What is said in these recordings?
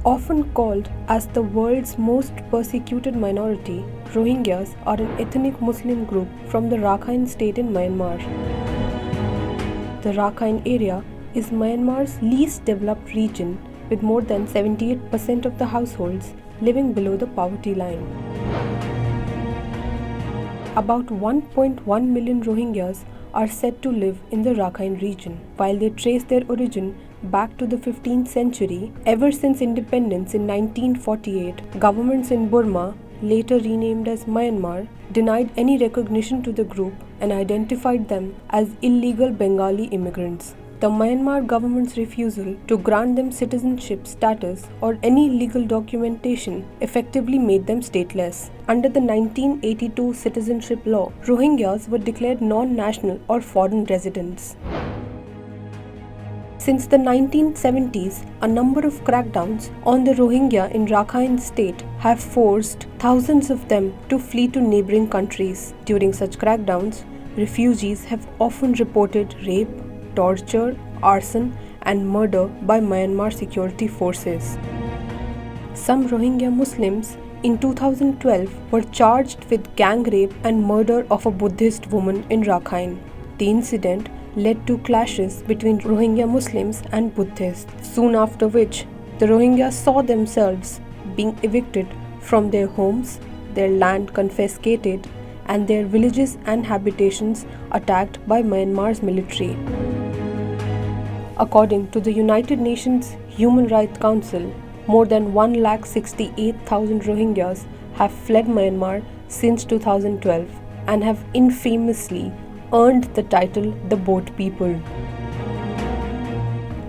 Often called as the world's most persecuted minority, Rohingyas are an ethnic Muslim group from the Rakhine state in Myanmar. The Rakhine area is Myanmar's least developed region, with more than 78% of the households living below the poverty line. About 1.1 million Rohingyas are said to live in the Rakhine region. While they trace their origin back to the 15th century, ever since independence in 1948, governments in Burma, later renamed as Myanmar, denied any recognition to the group and identified them as illegal Bengali immigrants. The Myanmar government's refusal to grant them citizenship status or any legal documentation effectively made them stateless. Under the 1982 citizenship law, Rohingyas were declared non-national or foreign residents. Since the 1970s, a number of crackdowns on the Rohingya in Rakhine state have forced thousands of them to flee to neighboring countries. During such crackdowns, refugees have often reported rape, torture, arson, and murder by Myanmar security forces. Some Rohingya Muslims in 2012 were charged with gang rape and murder of a Buddhist woman in Rakhine. The incident led to clashes between Rohingya Muslims and Buddhists, soon after which the Rohingyas saw themselves being evicted from their homes, their land confiscated, and their villages and habitations attacked by Myanmar's military. According to the United Nations Human Rights Council, more than 168,000 Rohingyas have fled Myanmar since 2012 and have infamously earned the title the Boat People.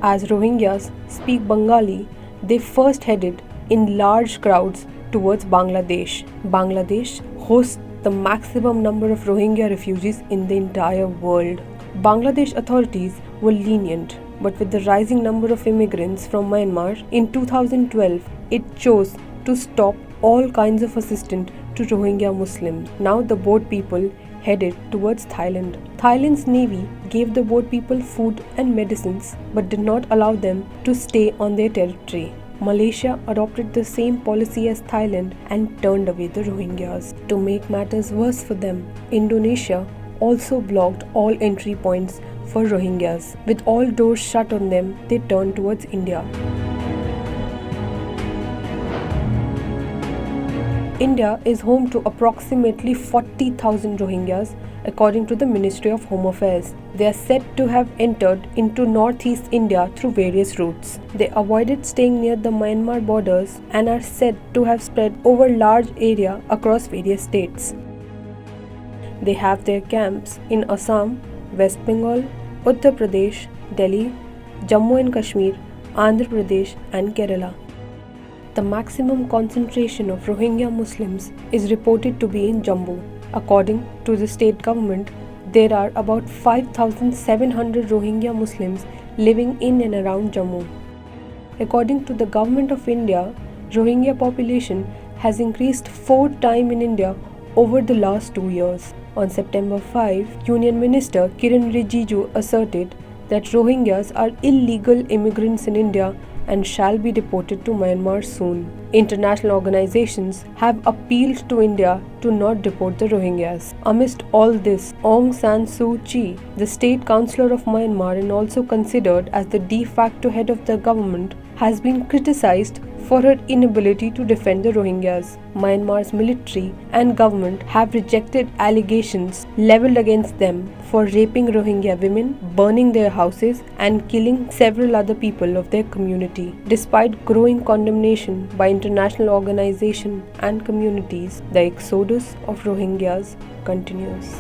As Rohingyas speak Bengali, they first headed in large crowds towards Bangladesh. Bangladesh hosts the maximum number of Rohingya refugees in the entire world. Bangladesh authorities were lenient, but with the rising number of immigrants from Myanmar, in 2012, it chose to stop all kinds of assistance to Rohingya Muslims. Now the Boat People headed towards Thailand. Thailand's navy gave the Boat People food and medicines but did not allow them to stay on their territory. Malaysia adopted the same policy as Thailand and turned away the Rohingyas. To make matters worse for them, Indonesia also blocked all entry points for Rohingyas. With all doors shut on them, they turned towards India. India is home to approximately 40,000 Rohingyas, according to the Ministry of Home Affairs. They are said to have entered into northeast India through various routes. They avoided staying near the Myanmar borders and are said to have spread over large area across various states. They have their camps in Assam, West Bengal, Uttar Pradesh, Delhi, Jammu and Kashmir, Andhra Pradesh and Kerala. The maximum concentration of Rohingya Muslims is reported to be in Jammu. According to the state government, there are about 5,700 Rohingya Muslims living in and around Jammu. According to the Government of India, Rohingya population has increased 4 times in India over the last 2 years. On September 5, Union Minister Kiren Rijiju asserted that Rohingyas are illegal immigrants in India and shall be deported to Myanmar soon. International organizations have appealed to India to not deport the Rohingyas. Amidst all this, Aung San Suu Kyi, the state councillor of Myanmar and also considered as the de facto head of the government, has been criticized for her inability to defend the Rohingyas. Myanmar's military and government have rejected allegations leveled against them for raping Rohingya women, burning their houses, and killing several other people of their community. Despite growing condemnation by international organizations and communities, the exodus of Rohingyas continues.